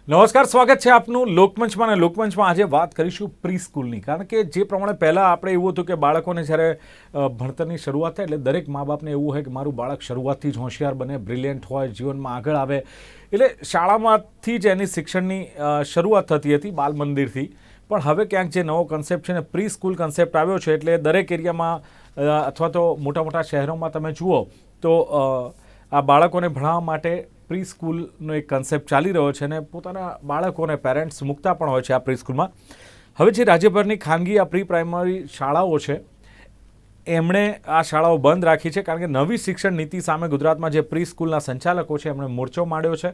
નમસ્કાર, સ્વાગત છે આપનું લોકમંચમાં. અને લોકમંચમાં આજે વાત કરીશું પ્રી સ્કૂલની. કારણ કે જે પ્રમાણે પહેલાં આપણે એવું હતું કે બાળકોને જ્યારે ભણતરની શરૂઆત થાય એટલે દરેક મા બાપને એવું હોય કે મારું બાળક શરૂઆતથી જ હોશિયાર બને, બ્રિલિયન્ટ હોય, જીવનમાં આગળ આવે. એટલે શાળામાંથી જ એની શિક્ષણની શરૂઆત થતી હતી, બાલ મંદિરથી. પણ હવે ક્યાંક જે નવો કન્સેપ્ટ છે ને પ્રી સ્કૂલ કન્સેપ્ટ આવ્યો છે, એટલે દરેક એરિયામાં અથવા તો મોટા મોટા શહેરોમાં તમે જુઓ તો આ બાળકોને ભણાવવા માટે પ્રી સ્કૂલનો એક કન્સેપ્ટ ચાલી રહ્યો છે અને પોતાના બાળકોને પેરેન્ટ્સ મૂકતા પણ હોય છે આ પ્રી સ્કૂલમાં. હવે જે રાજ્યભરની ખાનગી આ પ્રી પ્રાઇમરી શાળાઓ છે એમણે આ શાળાઓ બંધ રાખી છે, કારણ કે નવી શિક્ષણ નીતિ સામે ગુજરાતમાં જે પ્રી સ્કૂલના સંચાલકો છે એમણે મોરચો માંડ્યો છે.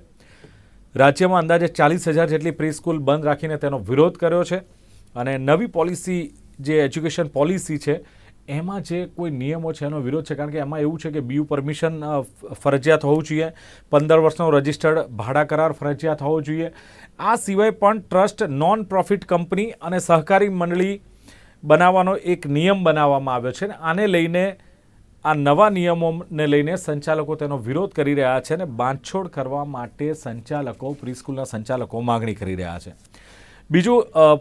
રાજ્યમાં અંદાજે 40,000 જેટલી પ્રી સ્કૂલ બંધ રાખીને તેનો વિરોધ કર્યો છે. અને નવી પોલિસી, જે એજ્યુકેશન પોલિસી છે એમાં જે કોઈ નિયમો છે એનો વિરોધ છે, કારણ કે એમાં એવું છે કે બીયુ પરમિશન ફરજિયાત હોવું જોઈએ, 15 વર્ષનો રજિસ્ટર્ડ ભાડા કરાર ફરજિયાત હોવો જોઈએ. આ સિવાય પણ ટ્રસ્ટ, નોન પ્રોફિટ કંપની અને સહકારી મંડળી બનાવવાનો એક નિયમ બનાવવામાં આવ્યો છે. આને લઈને, આ નવા નિયમોને લઈને સંચાલકો તેનો વિરોધ કરી રહ્યા છે અને બાંધછોડ કરવા માટે સંચાલકો, પ્રી સ્કૂલના સંચાલકો માગણી કરી રહ્યા છે. બીજું,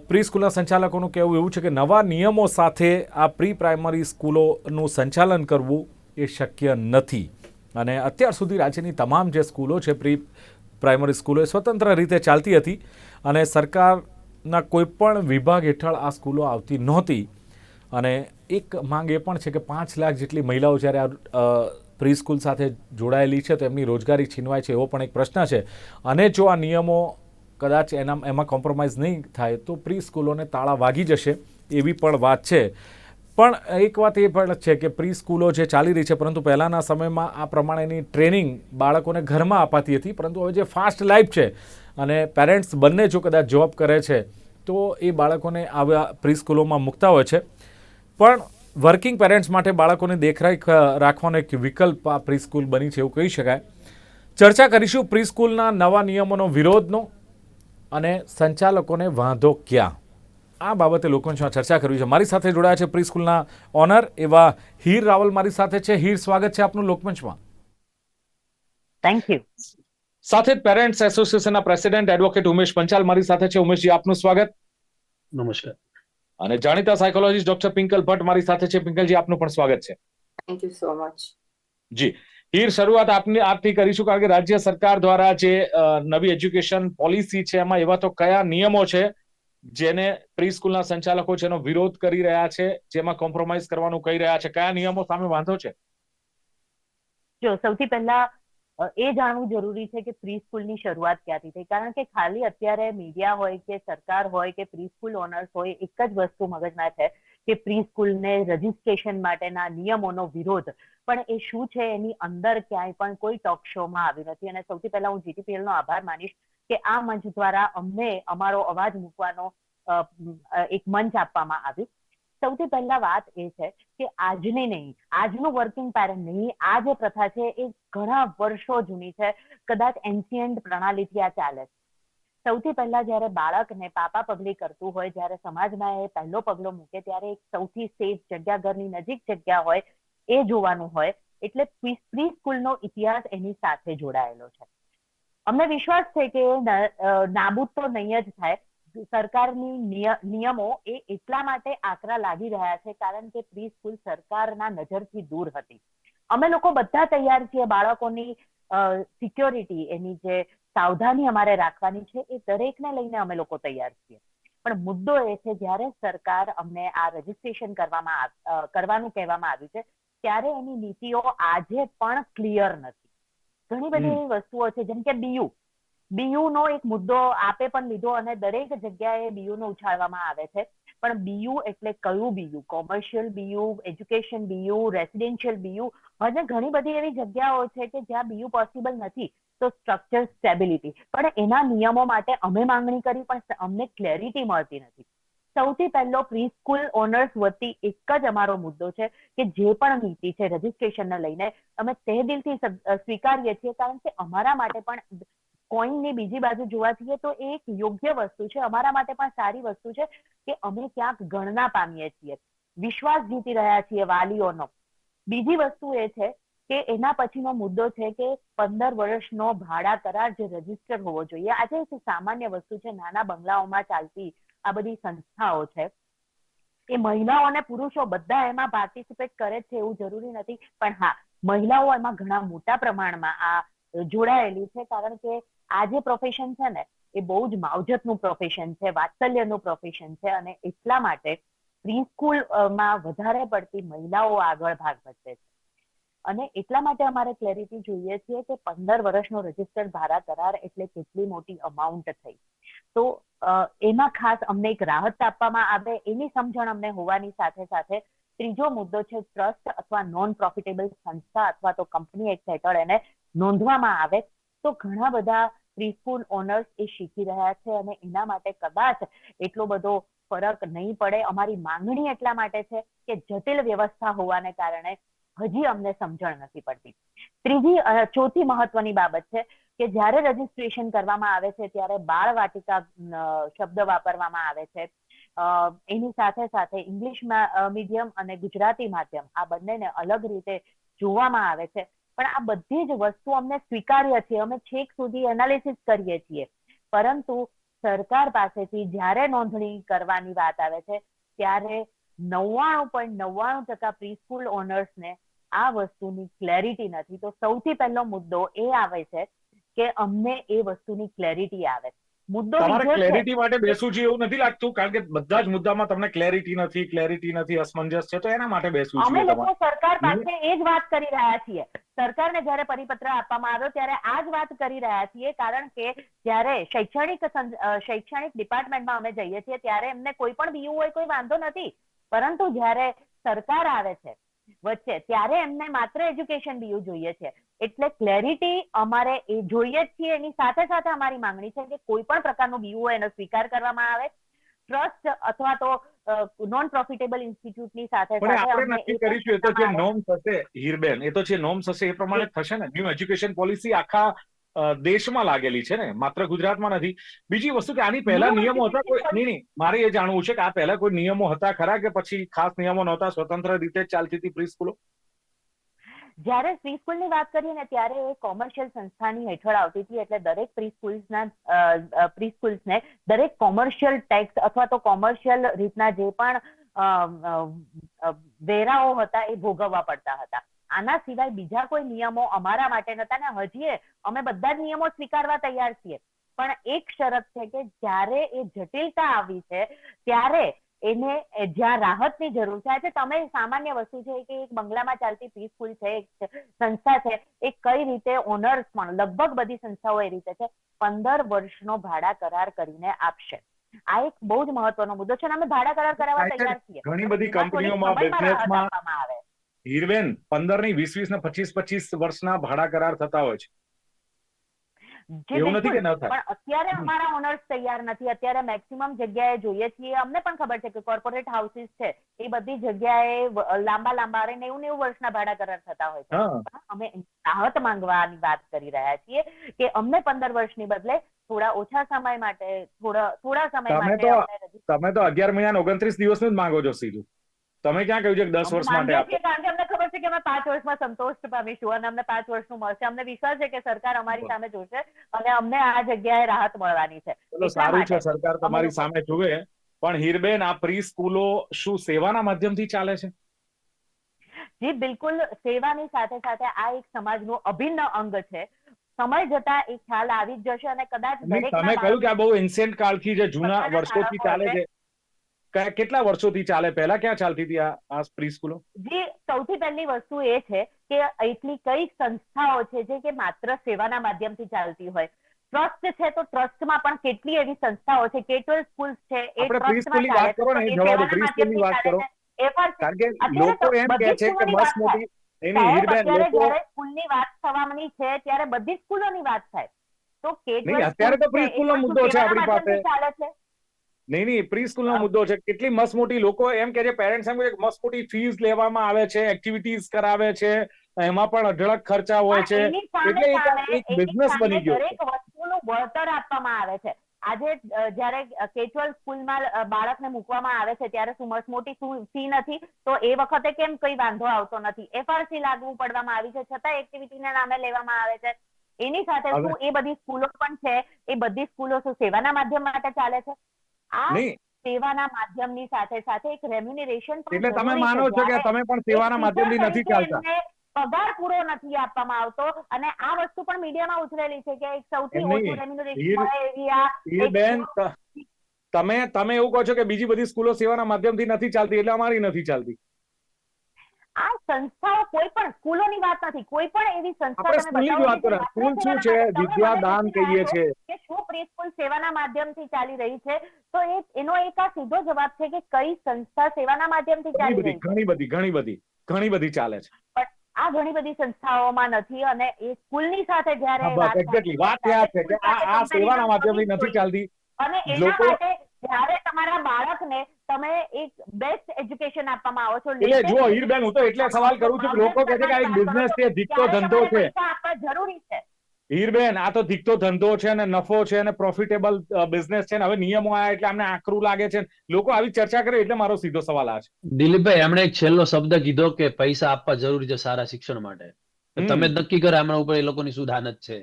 પ્રી સ્કૂલના સંચાલકોનું કહેવું એવું છે કે નવા નિયમો સાથે આ પ્રી પ્રાઇમરી સ્કૂલોનું સંચાલન કરવું એ શક્ય નથી. અને અત્યાર સુધી રાજ્યની તમામ જે સ્કૂલો છે, પ્રી પ્રાઇમરી સ્કૂલો, એ સ્વતંત્ર રીતે ચાલતી હતી અને સરકારના કોઈપણ વિભાગ હેઠળ આ સ્કૂલો આવતી નહોતી. અને એક માંગ એ પણ છે કે 5 લાખ જેટલી મહિલાઓ જ્યારે આ પ્રી સ્કૂલ સાથે જોડાયેલી છે તો એમની રોજગારી છીનવાય છે, એવો પણ એક પ્રશ્ન છે. અને જો આ નિયમો કદાચ એમાં કોમ્પ્રોમાઇઝ નહીં થાય તો પ્રી સ્કૂલોને તાળા વાગી જશે, એવી પણ વાત છે. પણ એક વાત એ પણ છે કે પ્રી સ્કૂલો જે ચાલી રહી છે, પરંતુ પહેલાંના સમયમાં આ પ્રમાણેની ટ્રેનિંગ બાળકોને ઘરમાં અપાતી હતી. પરંતુ હવે જે ફાસ્ટ લાઈફ છે અને પેરેન્ટ્સ બંને જો કદાચ જોબ કરે છે તો એ બાળકોને આવા પ્રી સ્કૂલોમાં મૂકતા હોય છે. પણ વર્કિંગ પેરેન્ટ્સ માટે બાળકોની દેખરેખ રાખવાનો એક વિકલ્પ આ પ્રી સ્કૂલ બની છે, એવું કહી શકાય. ચર્ચા કરીશું પ્રી સ્કૂલના નવા નિયમોનો વિરોધનો અને સંચાલકોને વાંધો ક્યાં, આ બાબતે લોકોમાં ચર્ચા કરવી છે. મારી સાથે જોડાયા છે પ્રી સ્કૂલના ઓનર એવા હીર રાવલ મારી સાથે છે. હીર, સ્વાગત છે આપનું લોકમંચમાં. Thank you. સાથે પેરેન્ટ્સ એસોસિએશનના પ્રેસિડેન્ટ એડવોકેટ ઉમેશ પંચાલ મારી સાથે છે. ઉમેશજી, આપનું સ્વાગત. નમસ્કાર. અને જાણીતા સાયકોલોજીસ્ટ ડોક્ટર પિંકલ ભટ્ટ મારી સાથે છે. પિંકલજી, આપનું પણ સ્વાગત છે. Thank you so much. જી હીર, શરૂઆત આપથી કરીશું, કારણ કે રાજ્ય સરકાર દ્વારા જે નવી એજ્યુકેશન પોલિસી છે એમાં એવા તો કયા નિયમો છે જેને પ્રી સ્કૂલના સંચાલકો છે એનો વિરોધ કરી રહ્યા છે, જેમાં કોમ્પ્રોમાઇઝ કરવાનું કહી રહ્યા છે? કયા નિયમો સામે વાંધો છે? જો સૌથી પહેલા એ જાણવું જરૂરી છે કે પ્રી સ્કૂલની શરૂઆત ક્યાંથી થઈ, કારણ કે ખાલી અત્યારે મીડિયા હોય કે સરકાર હોય કે પ્રી સ્કૂલ ઓનર્સ હોય, એક જ વસ્તુ મગજમાં છે કે પ્રી સ્કૂલને રજીસ્ટ્રેશન માટેના નિયમોનો વિરોધ. પણ એ શું છે એની અંદર ક્યાંય પણ કોઈ ટોક શોમાં આવ્યું નથી. અને સૌથી પહેલા હું જીટીપીએલ નો આભાર માનીશ કે આ મંચ દ્વારા અમને અમારો અવાજ મૂકવાનો એક મંચ આપવામાં આવ્યું. સૌથી પહેલા વાત એ છે કે આજની નહીં, આજનું વર્કિંગ પેરેન્ટ નહીં, આ જે પ્રથા છે એ ઘણા વર્ષો જૂની છે. કદાચ એન્શિયન્ટ પ્રણાલીથી આ ચાલે છે. સૌથી પહેલા જ્યારે બાળકને પાપા પગલી કરતું હોય, જ્યારે સમાજમાં એ પહેલો પગલો મૂકે, ત્યારે એક સૌથી સેફ જગ્યા, ઘરની નજીક જગ્યા હોય એ જોવાનું હોય. એટલે પ્રી સ્કૂલનો ઇતિહાસ એની સાથે જોડાયેલો છે. અમને વિશ્વાસ છે કે નાબૂદ તો નહીં જ થાય. સરકારની નિયમો એ એટલા માટે આકરા લાગી રહ્યા છે કારણ કે પ્રી સ્કૂલ સરકારના નજરથી દૂર હતી. અમે લોકો બધા તૈયાર છીએ, બાળકોની સિક્યોરિટી, એની જે સાવધાની અમારે રાખવાની છે એ દરેકને લઈને અમે લોકો તૈયાર છીએ. પણ મુદ્દો એ છે, જ્યારે સરકાર અમને આ રજીસ્ટ્રેશન કરવાનું કહેવામાં આવ્યું છે ત્યારે એની નીતિઓ આજે પણ ક્લિયર નથી. ઘણી બધી એવી વસ્તુઓ છે, જેમ કે બીયુ નો એક મુદ્દો આપે પણ લીધો અને દરેક જગ્યાએ બીયુ નો ઉછાળવામાં આવે છે. પણ બીયુ એટલે કયું BU? Commercial BU, education BU, residential BU? હજુ ઘણી બધી એવી જગ્યાઓ છે કે જ્યાં બીયુ પોસિબલ નથી. તો સ્ટ્રક્ચર સ્ટેબિલિટી, પણ એના નિયમો માટે અમે માંગણી કરી પણ અમને ક્લેરિટી મળતી નથી. સૌથી પહેલો પ્રી સ્કૂલ ઓનર્સ વતી એક જ અમારો મુદ્દો છે કે જે પણ નીતિ છે રજીસ્ટ્રેશનને લઈને અમે તહેદિલથી સ્વીકારીએ છીએ, કારણ કે અમારા માટે પણ કોઈનની બીજી બાજુ જોવા જઈએ તો એ એક યોગ્ય વસ્તુ છે. અમારા માટે પણ સારી વસ્તુ છે કે અમે ક્યાંક ગણના પામીએ છીએ, વિશ્વાસ જીતી રહ્યા છીએ વાલીઓનો. બીજી વસ્તુ એ છે કે એના પછીનો મુદ્દો છે કે 15 વર્ષનો ભાડા કરાર જે રજીસ્ટર હોવો જોઈએ. આજે એક સામાન્ય વસ્તુ છે, નાના બંગલાઓમાં ચાલતી આ બધી સંસ્થાઓ છે, એ મહિલાઓ અને પુરુષો બધા એમાં પાર્ટિસિપેટ કરે છે એવું જરૂરી નથી, પણ હા, મહિલાઓ એમાં ઘણા મોટા પ્રમાણમાં આ જોડાયેલી છે, કારણ કે આ જે પ્રોફેશન છે ને એ બહુ જ માવજતનું પ્રોફેશન છે, વાત્સલ્યનું પ્રોફેશન છે, અને એટલા માટે પ્રી સ્કૂલમાં વધારે પડતી મહિલાઓ આગળ ભાગ ભજવે છે. અને એટલા માટે અમારે ક્લેરિટી જોઈએ છે કે 15 વર્ષનો રજીસ્ટર્ડ ભાડા કરાર એટલે કેટલી મોટી અમાઉન્ટ થઈ. તો એમાં ખાસ અમને એક રાહત આપવામાં આવે એની સમજણ અમને હોવાની સાથે સાથે ત્રીજો મુદ્દો છે ટ્રસ્ટ અથવા નોન પ્રોફિટેબલ સંસ્થા અથવા તો કંપની એક્ટ હેઠળ એને નોંધવામાં આવે તો ઘણા બધા પ્રી સ્કૂલ ઓનર્સ એ શીખી રહ્યા છે અને એના માટે કદાચ એટલો બધો ફરક નહીં પડે. અમારી માંગણી એટલા માટે છે કે જટિલ વ્યવસ્થા હોવાને કારણે હજી અમને સમજણ નથી પડતી. ચોથી મહત્વની બાબત છે કે જ્યારે રજીસ્ટ્રેશન કરવામાં આવે છે ત્યારે બાળ વાટિકા શબ્દ વાપરવામાં આવે છે. એની સાથે સાથે ઇંગ્લિશ મીડિયમ અને ગુજરાતી માધ્યમ આ બંનેને અલગ રીતે જોવામાં આવે છે. પણ આ બધી જ વસ્તુ અમને સ્વીકાર્ય છે, અમે છેક સુધી એનાલિસિસ કરીએ છીએ, પરંતુ સરકાર પાસેથી જ્યારે નોંધણી કરવાની વાત આવે છે ત્યારે 99.99% પ્રી સ્કૂલ ઓનર્સને આ વસ્તુની ક્લેરિટી નથી. તો સૌથી પહેલો મુદ્દો એ આવે છે કે અમને એ વસ્તુની ક્લેરિટી આવે. મુદ્દો તમારે બીજો છે, ક્લેરિટી માટે બેસવું છે એવું નથી લાગતું? કારણ કે બધા જ મુદ્દામાં તમને ક્લેરિટી નથી, અસમંજસ છે, તો એના માટે બેસવું અમે જોઈએ લોકો તમારે. સરકાર પાસે એ જ વાત કરી રહ્યા છીએ. સરકારને જ્યારે પરિપત્ર આપવામાં આવ્યો ત્યારે આ જ વાત કરી રહ્યા છીએ, કારણ કે જ્યારે શૈક્ષણિક ડિપાર્ટમેન્ટમાં અમે જઈએ છીએ ત્યારે એમને કોઈ પણ બીયું હોય કોઈ વાંધો નથી, પરંતુ જ્યારે સરકાર આવે છે વચ્ચે ત્યારે એમને માત્ર એજ્યુકેશન બીયું જોઈએ છે. એટલે ક્લેરિટી અમારે એ જોઈએ જ છીએ. એની સાથે સાથે અમારી માંગણી છે કે કોઈ પણ પ્રકારનું બીયું હોય એનો સ્વીકાર કરવામાં આવે. ટ્રસ્ટ અથવા તો નોન પ્રોફિટેબલ ઇન્સ્ટિટ્યૂટની સાથે પણ સાથે આપણે નક્કી કરીશું, એ તો જે નોર્મ્સ હશે હીરબેન, એ તો જે નોર્મ્સ હશે એ પ્રમાણે થશે ને. ન્યૂ એજ્યુકેશન પોલિસી આખા દેશમાં લાગેલી છે ને, માત્ર ગુજરાતમાં નથી. બીજી વસ્તુ કે આની પહેલા નિયમો હતા કોઈ? નહીં, મારે એ જાણવું છે કે આ પહેલા કોઈ નિયમો હતા ખરા કે પછી ખાસ નિયમો નહોતા, સ્વતંત્ર રીતે ચાલતી હતી પ્રી સ્કૂલો? જ્યારે પ્રી સ્કૂલની વાત કરીએ ને ત્યારે એ કોમર્શિયલ સંસ્થાની હેઠળ આવતી હતી, એટલે દરેક પ્રી સ્કૂલ્સને દરેક કોમર્શિયલ ટેક્સ અથવા તો કોમર્શિયલ રીતના જે પણ વેરાઓ હતા એ ભોગવવા પડતા હતા. આના સિવાય બીજા કોઈ નિયમો અમારા માટે નતા ને હજી અમે બધા જ નિયમો સ્વીકારવા તૈયાર છીએ. પણ એક શરત છે કે જ્યારે એ જટિલતા આવી છે ત્યારે એને જ્યાં રાહતની જરૂર છે. આજે તમે સામાન્ય વસ્તુ છે કે એક બંગલામાં ચાલતી પ્રી સ્કૂલ છે, એક સંસ્થા છે, એ કઈ રીતે ઓનર્સ પણ લગભગ બધી સંસ્થાઓ એ રીતે છે 15 વર્ષનો ભાડા કરાર કરીને આપશે. આ એક બહુ જ મહત્વનો મુદ્દો છે અને અમે ભાડા કરાર કરાવવા તૈયાર છીએ. ઘણી બધી કંપનીઓમાં, બિઝનેસમાં હીરબેન 15 ની 20 ને 25 વર્ષના ભાડા કરાર થતા હોય છે. એવું નથી કે ન થાય? પણ અત્યારે અમારા ઓનર્સ તૈયાર નથી. અત્યારે મેક્સિમમ જગ્યાએ જોઈએ છીએ, અમને પણ ખબર છે કે કોર્પોરેટ હાઉસીસ છે એ બધી જગ્યાએ લાંબા 90 વર્ષના ભાડા કરાર થતા હોય છે. અમે રાહત માંગવાની વાત કરી રહ્યા છીએ કે અમને 15 વર્ષની બદલે થોડા ઓછા સમય માટે થોડા સમય માટે. તમે તો 11 મહિના 29 દિવસનું જ માંગો છો સીધું. તમે ક્યાં કહ્યું છે કે 10 વર્ષ માટે આપો? કારણ કે અમને ખબર છે કે અમે 5 વર્ષમાં સંતોષ પામીશું અને અમને 5 વર્ષનું મળશે. અમને વિશ્વાસ છે કે સરકાર અમારી સામે જોશે અને અમને આ જગ્યાએ રાહત મળવાની છે. ચલો, સારું છે સરકાર તમારી સામે જુએ. પણ હીરબેન, આ પ્રી સ્કૂલો શું સેવાના માધ્યમથી ચાલે છે? જી બિલકુલ, સેવાની સાથે સાથે આ એક સમાજનું અભિન્ન અંગ છે. સમય જતા એ ખ્યાલ આવી જ જશે અને કદાચ તમે કહ્યું કે આ બહુ એન્શિયન્ટ કાળથી જે જૂના વર્ષોથી ચાલે છે. કેટલા વર્ષોથી ચાલે? પહેલા ક્યાં ચાલતી હતી આ પ્રી સ્કૂલો? જી, સૌથી પહેલી વસ્તુ એ છે કે એટલી કઈ સંસ્થાઓ છે જે કે માત્ર સેવાના માધ્યમથી ચાલતી હોય. ટ્રસ્ટ છે તો ટ્રસ્ટમાં પણ કેટલી એવી સંસ્થાઓ છે, K-12 સ્કૂલ્સ છે એ ટ્રસ્ટમાં ચાલે છે. કારણ કે લોકો એમ કહે છે કે મસ્ત મોટી જ્યારે સ્કૂલની વાત થવાની છે ત્યારે બધી સ્કૂલોની વાત થાય તો K-12 અત્યારે તો પ્રી સ્કૂલનો મુદ્દો છે આપણી પાસે. ચાલે છે. નહીં, પ્રી સ્કૂલનો મુદ્દો છે. કેટલી મસ્ત મોટી લોકો એમ કે છે, પેરેન્ટ્સ એમ કે મસ્ત મોટી ફીસ લેવામાં આવે છે, એક્ટિવિટીઝ કરાવે છે, એમાં પણ અઢળક ખર્ચા હોય છે. એટલે એક બિઝનેસ બની ગયો છે. દરેક વસ્તુનું વળતર આપવામાં આવે છે. આજે જ્યારે કેચુઅલ સ્કૂલમાં બાળકને મૂકવામાં આવે છે ત્યારે શું મોટી ફી નથી, તો એ વખતે કેમ કઈ વાંધો આવતો નથી? FRC લાગુ પડવામાં આવી છે છતાં એક્ટિવિટીના નામે લેવામાં આવે છે. એની સાથે શું એ બધી સ્કૂલો પણ છે, એ બધી સ્કૂલો શું સેવાના માધ્યમ માટે ચાલે છે? આ નહીં, સેવાના માધ્યમની સાથે સાથે એક રેમ્યુનરેશન પણ એટલે તમે જરૂરી માનો છે. છો કે જ્યારે તમે પણ એક સેવાના ટીચર માધ્યમથી નથી તરીકે ચાલતા? એમને પગાર પૂરો નથી આપવામાં આવતો, અને આ વસ્તુ પણ મીડિયામાં ઉછરેલી છે કે એક સૌથી એમ ઓછું નહીં, રેમ્યુનરેશન હીર મળે એવી આ એક હીરબેન, તમે એવું કહો છો કે બીજી બધી સ્કૂલો સેવાના માધ્યમથી નથી ચાલતી એટલે અમારી નથી ચાલતી. આ સંસ્થાઓ કોઈ પણ સ્કૂલોની વાત નથી, કોઈ પણ એવી સંસ્થા આપણે તમે સ્કૂલની જ બતાવો વાત કે જે કરીએ. માત્ર સ્કૂલ શું સેવાના છે? માધ્યમ. તમે મને વિદ્યાદાન પૂછી રહ્યા કહીએ છો છે. કે શું પ્રી સ્કૂલ સેવાના માધ્યમથી ચાલી રહી છે, તો એનો એક આ સીધો જવાબ છે કે કઈ સંસ્થા સેવાના માધ્યમથી ઘણી ચાલી બધી રહી છે. ઘણી બધી ઘણી બધી ઘણી બધી ચાલે છે. પણ આ ઘણી બધી સંસ્થાઓમાં નથી, અને એ સ્કૂલની સાથે હા, જ્યારે બસ વાત એક્ઝેક્ટલી થાય વાત છે ત્યાં પ્રાઇવેટ છે સ્કૂલ કે સાથે આ સેવાના કમ્પેરિઝન માધ્યમથી કરવી નથી જોઈએ. ચાલતી. અને એના લોકો માટે જ્યારે તમારા બાળકને તમે એક બેસ્ટ એજ્યુકેશન આપવામાં આવો છો, એટલે લેટેસ્ટ જુઓ હીરબેન, હું તો એજ્યુકેશન એટલે આપવામાં સવાલ આવો છો, કરું છું કે લોકો કહે છે કે આ માર્ગદર્શનની એક વાત કરો બિઝનેસ છો, છે, ધીકતો ત્યારે ધંધો તમારે છે. પૈસા આપવા જરૂરી છે. હીરબેન, આ તો ધીકતો ધંધો છે અને નફો છે અને પ્રોફિટેબલ બિઝનેસ છે ને હવે નિયમો આવ્યા એટલે અમને આકરું લાગે છે. લોકો આવી ચર્ચા કરે એટલે મારો સીધો સવાલ આ છે. દિલીપભાઈ, એમણે એક છેલ્લો શબ્દ કીધો કે પૈસા આપવા જરૂરી છે સારા શિક્ષણ માટે. તો તમે જ નક્કી કરો આમના ઉપર એ લોકોની શું દાનત છે.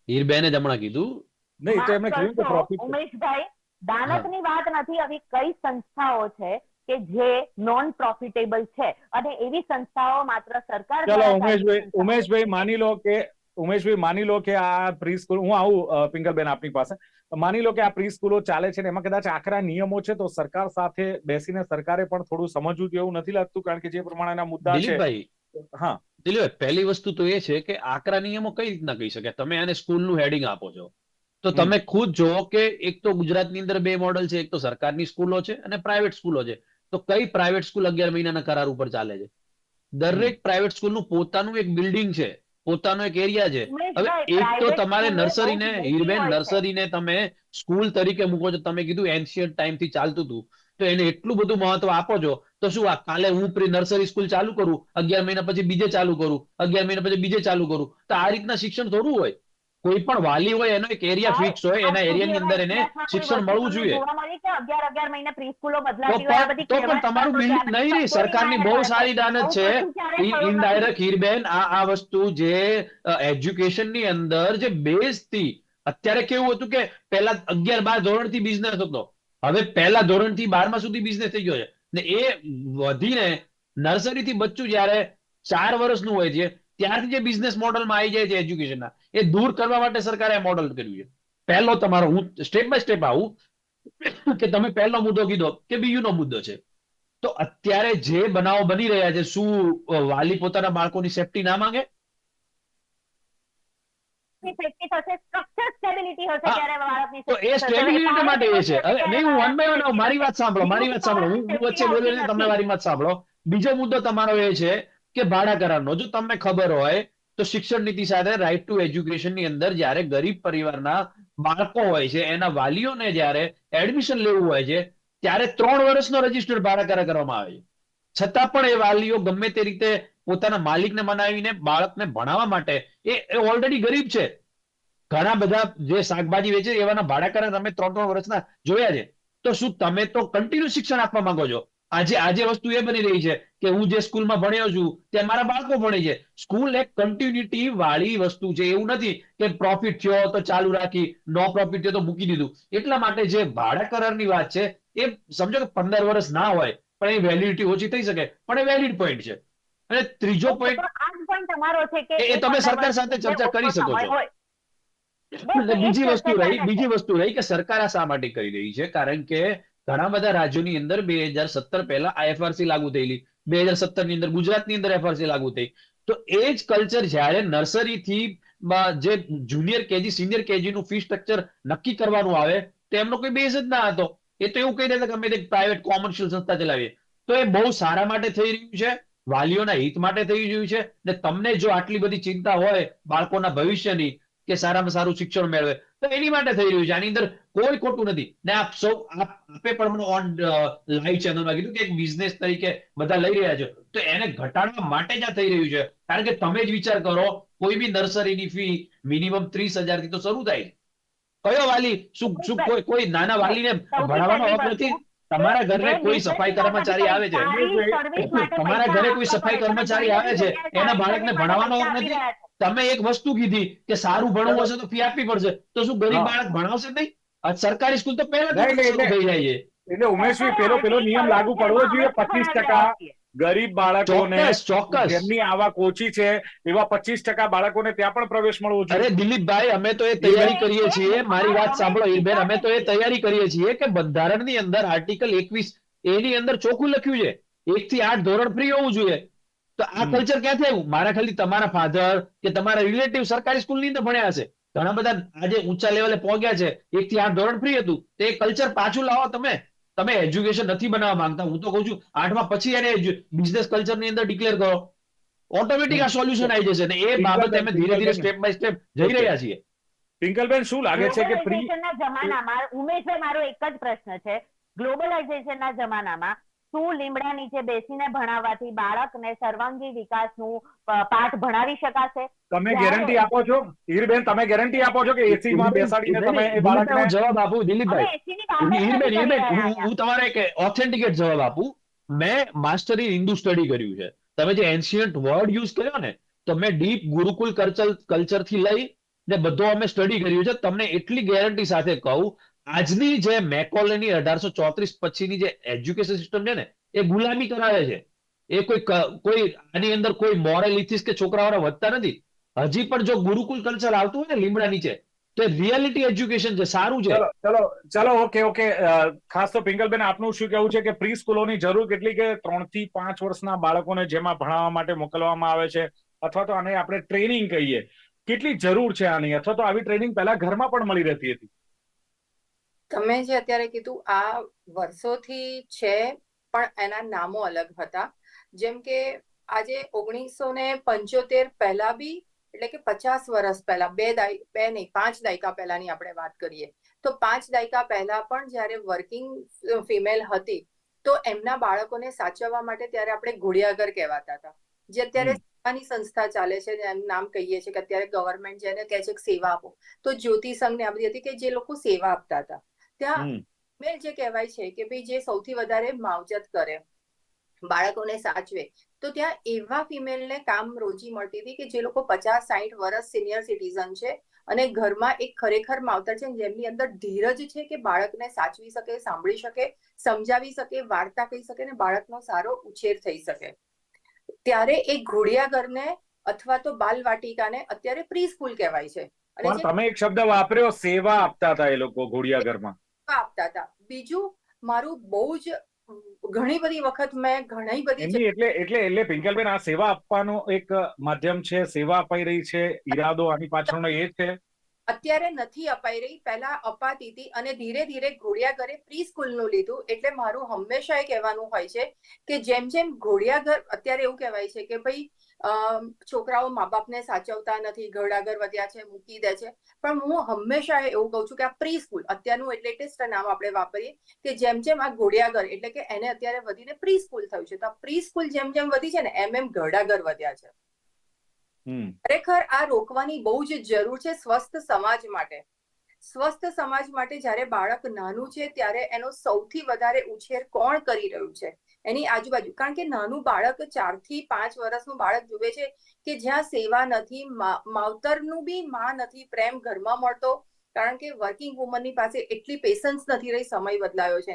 હીરબેને જ હમણાં કીધું. નહીં તો માફ એમણે કીધું કે કરશો પ્રોફિટ છે. ઉમેશભાઈ, હા, દાનતની વાત નથી. આવી કઈ સંસ્થાઓ છે કે જે નોન પ્રોફિટેબલ છે, અને એવી સંસ્થાઓ માત્ર સરકાર ચલો દ્વારા ચાલતી ઉમેશભાઈ, સંસ્થાઓ છે. માની લો કે આ પ્રી સ્કૂલ, હું આવું પિંકલબેન આપની પાસે, માની લો કે આ પ્રી સ્કૂલો ચાલે છે ને એમાં કદાચ આકરા નિયમો છે, તો સરકાર સાથે બેસીને સરકારે પણ થોડું સમજવું જોઈએ એવું નથી લાગતું? કારણ કે જે પ્રમાણેના મુદ્દા છે. દિલીપભાઈ, હા, દિલીપભાઈ, પહેલી વસ્તુ તો એ છે કે આકરા નિયમો કઈ રીતના કહી શકે? તમે આને સ્કૂલનું હેડિંગ આપો છો, તો હમ, તમે ખુદ જોવો કે એક તો ગુજરાતની અંદર બે મોડલ છે, એક તો સરકારની સ્કૂલો છે અને પ્રાઇવેટ સ્કૂલો છે. તો કઈ પ્રાઇવેટ સ્કૂલ 11 મહિનાના કરાર ઉપર ચાલે છે? હમ, દરેક પ્રાઇવેટ સ્કૂલનું પોતાનું એક બિલ્ડિંગ છે, પોતાનો એક એરિયા છે. હવે ઉમેશભાઈ, એક તો પ્રાઇવેટ તમારે સ્કૂલો બહુ નર્સરીને, મોટી હીરબેન, હોય છે. નર્સરીને તમે સ્કૂલ તરીકે મૂકો છો. તમે કીધું એન્શિયન્ટ ટાઈમ થી ચાલતું હતું, તો એને એટલું બધું મહત્વ આપો છો, તો શું આ કાલે હું પ્રી નર્સરી સ્કૂલ ચાલુ કરું, 11 મહિના પછી બીજે ચાલુ કરું, 11 મહિના પછી બીજે ચાલુ કરું, તો આ રીતના શિક્ષણ થોડું હોય. કોઈ પણ વાલી હોય એનો એક એરિયા ભાઈ, ફિક્સ હોય, આજ એના સુધી એરિયાની એવા અંદર એને ઇતિહાસમાં કોઈ શિક્ષણ વસ્તુ મળવું તમને જોઈએ. જોવા મળી કે 11 મહિને પ્રી સ્કૂલો તો બદલાતી હોય? આ બધી પણ કહેવત તમારું કરતો બિલ્ડિંગ ત્યારે નહીં રહી. શબ્દોની સરકારની મારે બહુ પડે સારી દાનત આવું છે. કશું ક્યારેય થયું નથી. ઇનડાયરેક્ટ હીરબેન, આ વસ્તુ જે એજ્યુકેશનની અંદર જે બેઝ થી, અત્યારે કેવું હતું કે પહેલા 11-12 ધોરણથી બિઝનેસ હતો, હવે પહેલા ધોરણથી 12મા સુધી બિઝનેસ થઈ ગયો છે. ને એ વધીને નર્સરીથી બચ્ચું જયારે 4 વર્ષનું હોય છે ત્યારથી જે બિઝનેસ મોડલમાં આવી જાય છે એજ્યુકેશનના, એ દૂર કરવા માટે સરકારે મોડલ કર્યું છે. પહેલો તમારો, હું સ્ટેપ બાય સ્ટેપ આવું, કે તમે પહેલો મુદ્દો કીધો કે બીયુ નો મુદ્દો છે. તો અત્યારે જે બનાવો બની રહ્યા છે, શું વાલી પોતાના બાળકોની સેફટી ના માંગે? સેફટી થશે, સ્ટ્રક્ચર સ્ટેબિલિટી હશે હા, ત્યારે બાળકની તો એ સેફટી થશે. સ્ટેબિલિટી માટે એ પાયાની છે. મજબૂતી હશે હવે ત્યારે નહીં, હું વન બાળકની બાય વન આવું. સેફટી મારી થશે. વાત સાંભળો, મારી વાત સાંભળો. નિયુક્ત હું વચ્ચે સેફટી બોલ્યો આવતી એટલે તમે નથી. મારી વાત સાંભળો. બીજો મુદ્દો તમારો એ છે કે ભાડા કરારનો. જો તમને ખબર હોય તો શિક્ષણ નીતિ સાથે રાઈટ ટુ એજ્યુકેશનની અંદર જ્યારે ગરીબ પરિવારના બાળકો હોય છે, એના વાલીઓને જ્યારે એડમિશન લેવું હોય છે, ત્યારે 3 વર્ષનો રજીસ્ટર્ડ ભાડા કરાર કરવામાં આવે છે. છતાં પણ એ વાલીઓ ગમે તે રીતે પોતાના માલિકને મનાવીને બાળકને ભણાવવા માટે, એ ઓલરેડી ગરીબ છે. ઘણા બધા જે શાકભાજી વેચે છે એવાના ભાડા કરાર તમે 3-3 વર્ષના જોયા છે. તો શું તમે તો કન્ટિન્યુ શિક્ષણ આપવા માંગો છો? આજે વસ્તુ એ બની રહી છે કે હું જે સ્કૂલમાં ભણ્યો છું ત્યાં મારા બાળકો ભણે છે. સ્કૂલ એક કન્ટિન્યુટી વાળી વસ્તુ છે. એવું નથી કે પ્રોફિટ થયો તો ચાલુ રાખી, નો પ્રોફિટ થયો તો મૂકી દીધું. એટલા માટે જે ભાડા કરારની વાત છે, એ સમજો કે 15 વર્ષ ના હોય પણ એ વેલિડિટી ઓછી થઈ શકે, પણ એ વેલિડ પોઈન્ટ છે. અને ત્રીજો ઓકે, પોઈન્ટ, તો આ જ પોઈન્ટ તમારો છે કે એ એ તમે 15 સરકાર વર્ષ સાથે એટલે ચર્ચા કરી ઓછો શકો સમય છો. હોય. બસ એટલે એ જ ચર્ચા ચાલે છે. બીજી વસ્તુ રહી કે સરકાર આ શા માટે કરી રહી છે? કારણ કે ઘણા બધા રાજ્યોની અંદર 2017 પહેલા આ FRC લાગુ થયેલી, 2017 ની અંદર ગુજરાતની અંદર FRC લાગુ થઈ. તો એ જ કલ્ચર જ્યારે નર્સરીથી જે જુનિયર કેજી, સિનિયર કેજી નું ફી સ્ટ્રક્ચર નક્કી કરવાનું આવે, તો એમનો કોઈ બેઝ જ ના હતો. એ તો એવું કહી દેતા કે અમે એક પ્રાઇવેટ કોમર્શિયલ સંસ્થા ચલાવીએ. તો એ બહુ સારા માટે થઈ રહ્યું છે, વાલીઓના હિત માટે થઈ રહ્યું છે. ને તમને જો આટલી બધી ચિંતા હોય બાળકોના ભવિષ્યની, કે સારામાં સારું શિક્ષણ મેળવે, તો એની માટે થઈ રહ્યું છે. આની અંદર કોઈ ખોટું નથી. ને આપ સૌ આપે પણ ઓન લાઈવ ચેનલમાં કીધું કે એક બિઝનેસ તરીકે બધા લઈ રહ્યા છે, તો એને ઘટાડવા માટે જ આ થઈ રહ્યું છે. કારણ કે તમે જ વિચાર કરો, કોઈ બી નર્સરીની ફી મિનિમમ 30,000 થી તો શરૂ થાય છે. કયો વાલી શું કોઈ નાના વાલીને ભણાવવાનો હક નથી? તમારા ઘરે કોઈ સફાઈ કર્મચારી આવે છે, તમારા ઘરે કોઈ સફાઈ કર્મચારી આવે છે, એના બાળકને ભણાવવાનો હક નથી? તમે એક વસ્તુ કીધી કે સારું ભણવું હશે તો ફી આપવી પડશે, તો શું ગરીબ બાળક ભણાવશે નહીં? આ સરકારી સ્કૂલ તો પહેલા શરૂ થઈ જાય છે. એટલે ઉમેશભાઈ પેલો નિયમ લાગુ પડવો જોઈએ, 25% ગરીબ બાળકોને, ચોક્કસ. જેમની આવક ઓછી છે એવા 25% બાળકોને ત્યાં પણ પ્રવેશ મળવો જોઈએ. અરે દિલીપભાઈ, અમે તો એ તૈયારી કરીએ છીએ. મારી વાત સાંભળો હીરબેન, અમે તો એ તૈયારી કરીએ છીએ કે બંધારણની અંદર આર્ટિકલ 21 એની અંદર ચોખ્ખું લખ્યું છે 1 થી 8 ધોરણ ફ્રી હોવું જોઈએ. તો આ કલ્ચર ક્યાંથી આવ્યું? મારા ખાલી તમારા ફાધર કે તમારા રિલેટિવ સરકારી સ્કૂલની અંદર ભણ્યા હશે. ઘણા બધા આજે ઊંચા લેવલે પહોંચ્યા છે. 1 થી 8 ધોરણ ફ્રી હતું. તો એ કલ્ચર પાછું લાવો તમે એજ્યુકેશન નથી બનાવવા માંગતા. હું તો કહું છું 8માં પછી એને બિઝનેસ કલ્ચરની અંદર ડિક્લેર કરો. ઓટોમેટિક આ સોલ્યુશન આવી જશે. અને એ બાબતે અમે ધીરે ધીરે સ્ટેપ બાય સ્ટેપ જઈ રહ્યા છીએ. પિંકલબેન, શું લાગે છે કે ગ્લોબલાઇઝેશનના જમાનામાં, ઉમેશભાઈ, મારો એક જ પ્રશ્ન છે, ગ્લોબલાઇઝેશનના જમાનામાં શું લીમડા નીચે બેસીને ભણાવવાથી બાળકને સર્વાંગી વિકાસનું પાઠ ભણાવી શકાશે? તમે ગેરંટી આપો છો હીરબેન, તમે ગેરંટી આપો છો કે એસી માં બેસાડીને તમે એ બાળકને? હું જવાબ આપું દિલીપભાઈ. હીરબેન, હું તમારે એક ઓથેન્ટિકેટ જવાબ આપું. મેં માસ્ટર ઇન હિન્દુ સ્ટડી કર્યું છે. તમે જે એન્શિયન્ટ વર્ડ યુઝ કર્યો ને, તો મેં ડીપ ગુરુકુલ કલ્ચર થી લઈ ને બધો અમે સ્ટડી કર્યું છે. તમને એટલી ગેરંટી સાથે કહું, આજની જે મેકોલેની 1834 પછીની જે એજ્યુકેશન સિસ્ટમ છે ને, એ ગુલામી કરાવે છે. એ કોઈ આની અંદર કોઈ મોરલ ઇથિક્સ કે છોકરાઓને વધતા નથી. હજી પણ જો ગુરુકુલ કલ્ચર આવતું હોય ને લીમડા નીચે, તો એ રિયાલિટી એજ્યુકેશન છે, સારું છે. ચલો ઓકે. ખાસ તો પિંકલબેન, આપનું શું કહેવું છે કે પ્રી સ્કૂલોની જરૂર કેટલી, કે 3 થી 5 વર્ષના બાળકોને જેમાં ભણાવવા માટે મોકલવામાં આવે છે, અથવા તો આને આપણે ટ્રેનિંગ કહીએ, કેટલી જરૂર છે આની? અથવા તો આવી ટ્રેનિંગ પહેલા ઘરમાં પણ મળી રહેતી હતી? તમે જે અત્યારે કીધું આ વર્ષોથી છે, પણ એના નામો અલગ હતા. જેમ કે આજે 1975 પહેલા બી, એટલે કે 50 વર્ષ પહેલા, 5 દાયકા પહેલાની આપણે વાત કરીએ તો 5 દાયકા પહેલા પણ જયારે વર્કિંગ ફિમેલ હતી, તો એમના બાળકોને સાચવવા માટે ત્યારે આપણે ઘોડિયાઘર કહેવાતા હતા. જે અત્યારે સેવાની સંસ્થા ચાલે છે, એનું નામ કહીએ છીએ કે અત્યારે ગવર્મેન્ટ જેને કહે છે કે સેવા આપો, તો જ્યોતિ સંઘ ને આ બધી હતી કે જે લોકો સેવા આપતા હતા. ત્યાં ફિમેલ જે કહેવાય છે કે ભાઈ જે સૌથી વધારે માવજત કરે, બાળકોને સાચવે, તો ત્યાં એવા ફિમેલને કામ રોજી મળતી હતી કે જે લોકો 50-60 વર્ષ સિનિયર સિટીઝન છે અને ઘરમાં એક ખરેખર માવતર છે, જેમની અંદર ધીરજ છે કે બાળકને સાચવી શકે, સાંભળી શકે, સમજાવી શકે, વાર્તા કહી શકે ને બાળકનો સારો ઉછેર થઈ શકે. ત્યારે એ ઘોડિયાઘરને અથવા તો બાલ વાટિકાને અત્યારે પ્રી સ્કૂલ કહેવાય છે. પણ તમે એક શબ્દ વાપર્યો, સેવા આપતા હતા એ લોકો ઘોડિયાઘરમાં. આપતા હતા. બીજું મારું બહુ જ ઘણી બધી વખત મેં ઘણી બધી એટલે પિંકલબેન, આ સેવા આપવાનું એક માધ્યમ છે, સેવા અપાઈ રહી છે, ઈરાદો આની પાછળનો એ છે? અત્યારે નથી અપાઈ રહી, પહેલા અપાતી હતી અને ધીરે ધીરે ઘોડિયાઘરે પ્રી સ્કૂલનું લીધું. એટલે મારું હંમેશા એ કહેવાનું હોય છે કે જેમ જેમ ઘોડિયાઘર, અત્યારે એવું કહેવાય છે કે ભાઈ છોકરાઓ મા બાપને સાચવતા નથી, ઘોડિયાઘર વધ્યા છે, મૂકી દે છે. પણ હું હંમેશા એવું કહું છું કે આ પ્રી સ્કૂલ અત્યારનું લેટેસ્ટ નામ આપણે વાપરીએ કે જેમ જેમ આ ઘોડિયાઘર, એટલે કે એને અત્યારે વધીને પ્રી સ્કૂલ થયું છે, તો પ્રી સ્કૂલ જેમ જેમ વધી છે ને એમ ઘોડિયાઘર વધ્યા છે. ખરેખર આ રોકવાની બહુ જ જરૂર છે સ્વસ્થ સમાજ માટે. સ્વસ્થ સમાજ માટે જ્યારે બાળક નાનું છે ત્યારે એનો સૌથી વધારે ઉછેર કોણ કરી રહ્યું છે? એની આજુબાજુ. કારણ કે નાનું બાળક 4 થી 5 વર્ષનું બાળક જુએ છે કે જ્યાં સેવા નથી, માવતરનું બી માં નથી, પ્રેમ ઘરમાં મળતો. કારણ કે વર્કિંગ વુમનની પાસે એટલી પેશન્સ નથી રહી, સમય બદલાયો છે.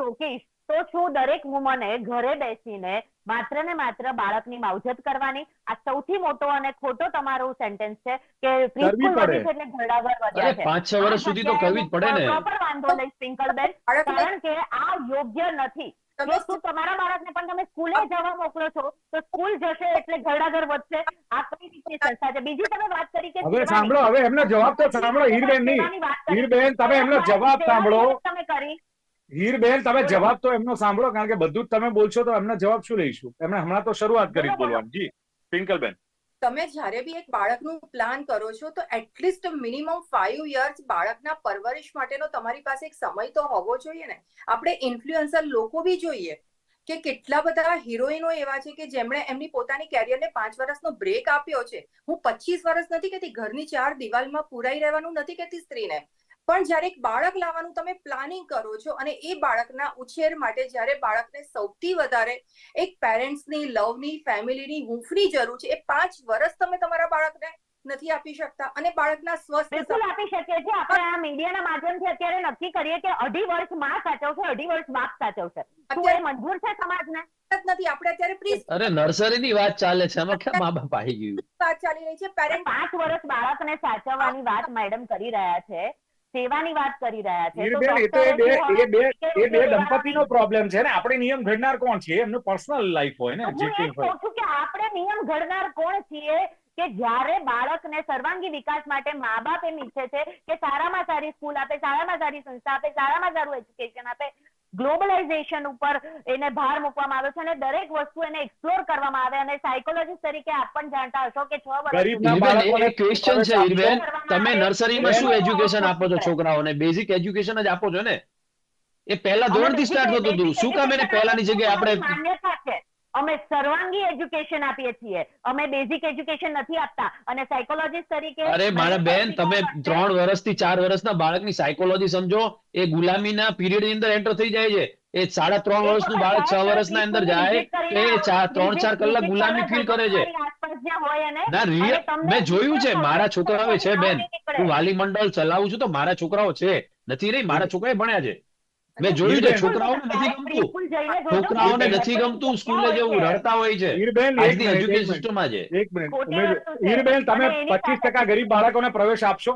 રોકીશ તો શું દરેક વુમને ઘરે બેસીને માત્ર ને માત્ર બાળકની માવજત કરવાની? આ સૌથી મોટો અને ખોટો તમારો સેન્ટેન્સ છે કે પ્રીસ્કૂલ વધી છે એટલે ઘોડાઘર વધ્યા છે. 5-6 વર્ષ સુધી તો કરવી જ પડે ને. પ્રોપર વાંધો લઈશ પિંકલબેન, કારણ કે આ યોગ્ય નથી. જો શું તમારા બાળકને પણ તમે સ્કૂલે જવા મોકલો છો તો સ્કૂલ જશે એટલે ઘોડાઘર વધશે? આ કઈ રીતની સંસ્થા છે? બીજી તમે વાત કરી કે હવે સાંભળો, હવે એમનો જવાબ તો સાંભળો હીરબેન. હીરબેન, તમે એમનો જવાબ સાંભળો. તમે કરી હીરબેન, તમે જવાબ તો એમનો સાંભળો, કારણ કે બધું જ તમે બોલશો તો એમનો જવાબ શું લઈશું? એમણે હમણાં તો શરૂઆત કરી બોલવાની. જી પિંકલબેન, તમે જ્યારે બી એક બાળકનું પ્લાન કરો છો તો એટલીસ્ટ મિનિમમ 5 યર્સ બાળકના પરવરિશ માટેનો તમારી પાસે એક સમય તો હોવો જોઈએ ને. આપણે ઇન્ફ્લુએન્સર લોકો બી જોઈએ કે કેટલા બધા હિરોઈનો એવા છે કે જેમણે એમની પોતાની કેરિયરને 5 વર્ષનો બ્રેક આપ્યો છે. હું 25 વર્ષ નથી કહેતી, ઘરની 4 દિવાલમાં પુરાઈ રહેવાનું નથી કહેતી સ્ત્રીને, પણ જ્યારે એક બાળક લાવવાનું તમે પ્લાનિંગ કરો છો અને એ બાળકના ઉછેર માટે જ્યારે બાળકને સૌથી વધારે એક પેરેન્ટ્સની, લવની, ફેમિલીની, હૂંફની જરૂર છે, એ 5 વર્ષ તમે તમારા બાળકને નથી આપી શકતા અને બાળકના સ્વસ્થ બિલકુલ આપી શકીએ છીએ. આપણે આ મીડિયાના માધ્યમથી અત્યારે નક્કી કરીએ કે 2.5 વર્ષ માં સાચવશે, 2.5 વર્ષ બાપ સાચવશે. શું એ મંજૂર છે સમાજને? નથી. આપણે અત્યારે પ્રી અરે નર્સરીની વાત ચાલે છે, આમાં ક્યાં મા બાપ આવી ગયું? વાત ચાલી રહી છે. પેરેન્ટ 5 વર્ષ બાળકને સાચવવાની વાત મેડમ કરી રહ્યા છે, સેવાની વાત કરી રહ્યા છે. તો હીરબેન, એ તો ડોક્ટરે એ બે દંપતીનો પ્રોબ્લેમ છે ને. આપણે નિયમ ઘડનાર કોણ છીએ? એમનું પર્સનલ લાઈફ હોય ને, જે હું કંઈ એ હોય. કહું છું કે આપણે નિયમ ઘડનાર કોણ છીએ કે જ્યારે બાળકને સર્વાંગી વિકાસ માટે મા બાપ એમ ઈચ્છે છે કે સારામાં સારી સ્કૂલ આપે, સારામાં સારી સંસ્થા આપે, સારામાં સારું એજ્યુકેશન આપે, ગ્લોબલાઇઝેશન ઉપર એને ભાર મૂકવામાં આવ્યો છે અને દરેક વસ્તુ એને એક્સપ્લોર કરવામાં આવે. અને સાયકોલોજીસ્ટ તરીકે આપ પણ જાણતા હશો કે 6 વર્ષ ગરીબના સુધી બાળકોને એક ક્વેશ્ચન છે હીરબેન, તમે નર્સરીમાં શું બેન, એજ્યુકેશન આપો છો છોકરાઓને? બેઝિક એજ્યુકેશન જ આપો છો ને? એ પહેલા અમે ધોરણથી સ્ટાર્ટ basic થતું હતું. શું કામ એને પહેલાની જગ્યાએ અમારી આપણે માન્યતા છે. અમે સર્વાંગી એજ્યુકેશન આપીએ છીએ, અમે બેઝિક એજ્યુકેશન નથી આપતા. અને સાયકોલોજીસ્ટ તરીકે અરે મારા બેન, તમે 3 વર્ષથી 4 વર્ષના બાળકની સાયકોલોજી સમજો, એ ગુલામીના પીરિયડ ની અંદર એન્ટર થઈ જાય છે. એ 3.5 વર્ષનું બાળક 6 વર્ષના અંદર જાય તો એ 3-4 કલાક ગુલામી ફીલ કરે છે. ના મેં જોયું છે, મારા છોકરાઓ છે બેન. હું વાલી મંડળ ચલાવું છું તો મારા છોકરાઓ છે, નથી નહીં, મારા છોકરાએ ભણ્યા છે. મેં જોયું છે, છોકરાઓને નથી ગમતું, છોકરાઓને નથી ગમતું સ્કૂલે જવું, રડતા હોય છે. હીરબેન, એક આજની મિનિટ, એજ્યુકેશન સિસ્ટમમાં છે. એક મિનિટ. ખોટી વસ્તુ છે. હીરબેન, તમે અને એની 25% ગરીબ બાળકોને પ્રવેશ આપશો?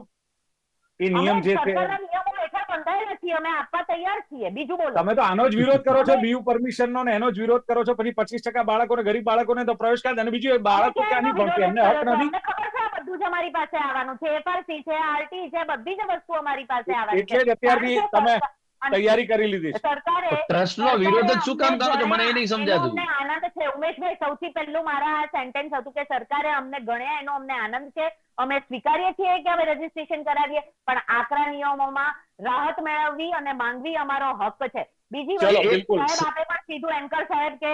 એ નિયમ જે છે, સરકારના નિયમો હેઠળ બંધાયેલા છીએ, અમે આપવા તૈયાર છીએ. બીજું બોલો. તમે તો આનો જ વિરોધ કરો છો, બીયુ પરમિશન નો, ને એનો જ વિરોધ કરો છો. પછી 25% બાળકોને, ગરીબ બાળકોને તો પ્રવેશ કાઢે, અને બીજું એ બાળકો ક્યાંની ભણશે? એમને હક નથી. અમને ખબર છે આ બધું જ અમારી પાસે આવવાનું છે. FRC છે, RT છે, બધી જ વસ્તુ અમારી પાસે આવવાની છે. એટલે જ અત્યારથી તમે તૈયારી કરી લીધી છે. સરકારે ટ્રસ્ટનો વિરોધ જ શું કામ કરો છો? મને એ નહીં સમજાતું. એનો અમને આનંદ છે. ઉમેશભાઈ, સૌથી પહેલું મારા આ સેન્ટેન્સ હતું કે સરકારે અમને ગણ્યા, એનો અમને આનંદ છે. અમે સ્વીકારીએ છીએ કે હવે રજીસ્ટ્રેશન કરાવીએ, પણ આકરા નિયમોમાં રાહત મેળવવી અને માંગવી અમારો હક છે. બીજી ચલો, વસ્તુ, બિલકુલ. સાહેબ આપે પણ કીધું, એન્કર સાહેબ, કે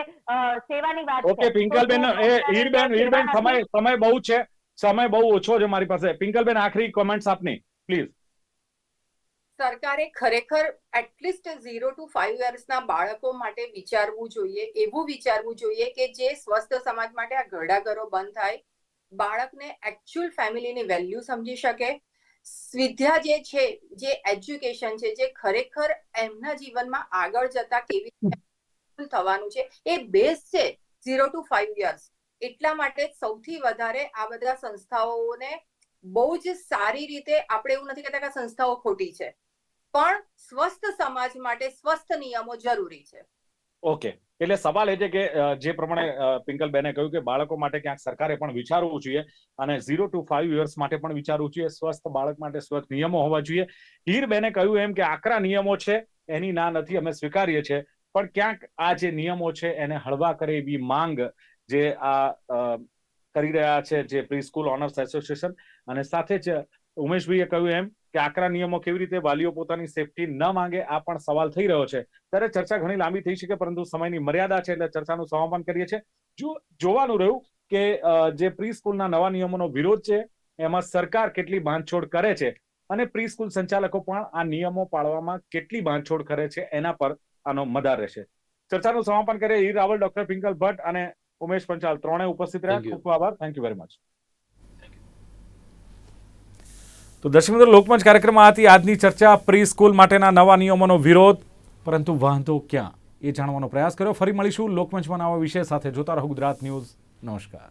સેવાની વાત ઓકે પિંકલબેન, હીરબેન, સમય બહુ છે, સમય બહુ ઓછો છે મારી પાસે. પિંકલબેન, આખરી કોમેન્ટ્સ આપની પ્લીઝ. સરકારે ખરેખર એટલીસ્ટ 0 to 5 વર્ષના બાળકો માટે વિચારવું જોઈએ, એવું વિચારવું જોઈએ કે જે સ્વસ્થ સમાજ માટે આ ઘરડાઘરો બંધ થાય, બાળકને એકચ્યુઅલ ફેમિલીની વેલ્યુ સમજી શકે, વિદ્યા જે છે, જે એજ્યુકેશન છે, જે ખરેખર એમના જીવનમાં આગળ જતા કેવી રીતે થવાનું છે, એ બેઝ છે 0 to 5 years. એટલા માટે સૌથી વધારે આ બધા સંસ્થાઓને બહુ જ સારી રીતે, આપણે એવું નથી કહેતા કે સંસ્થાઓ ખોટી છે, પણ સ્વસ્થ સમાજ માટે સ્વસ્થ નિયમો જરૂરી છે. ઓકે, એટલે સવાલ એ છે કે જે પ્રમાણે પિંકલબેને કહ્યું કે બાળકો માટે ક્યાંક સરકારે પણ વિચારવું જોઈએ, અને 0 to 5 years માટે પણ વિચારવું જોઈએ. સ્વસ્થ બાળક માટે સ્વસ્થ નિયમો હોવા જોઈએ. હીરબેને કહ્યું એમ કે આકરા નિયમો છે, એની ના નથી, અમે સ્વીકારીએ છીએ, પણ ક્યાંક આ જે નિયમો છે એને હળવા કરે એવી માંગ જે આ કરી રહ્યા છે, જે પ્રી સ્કૂલ ઓનર્સ એસોસિએશન, અને સાથે જ ઉમેશભાઈએ કહ્યું એમ કે આકરા નિયમો કેવી રીતે વાલીઓ પોતાની સેફટી ન માંગે, આ પણ સવાલ થઈ રહ્યો છે. ત્યારે ચર્ચા ઘણી લાંબી થઈ શકે, પરંતુ સમયની મર્યાદા છે, એટલે ચર્ચાનું સમાપન કરીએ છીએ. જોવાનું રહ્યું કે જે પ્રી સ્કૂલના નવા નિયમોનો વિરોધ છે એમાં સરકાર કેટલી બાંધછોડ કરે છે, અને પ્રી સ્કૂલ સંચાલકો પણ આ નિયમો પાળવામાં કેટલી બાંધછોડ કરે છે, એના પર આનો મદાર રહેશે. ચર્ચાનું સમાપન કરીએ. હીર રાવલ, ડોક્ટર પિંકલ ભટ્ટ અને ઉમેશ પંચાલ ત્રણેય ઉપસ્થિત રહ્યા. ખૂબ ખૂબ આભાર. Thank you very much. તો દર્શક મિત્રો, લોકમંચ કાર્યક્રમમાં હતી આજની ચર્ચા, પ્રી સ્કૂલ માટેના નવા નિયમોનો વિરોધ, પરંતુ વાંધો ક્યાં, એ જાણવાનો પ્રયાસ કર્યો. ફરી મળીશું લોકમંચમાં નવા વિષય સાથે. જોતા રહો ગુજરાત ન્યૂઝ. નમસ્કાર.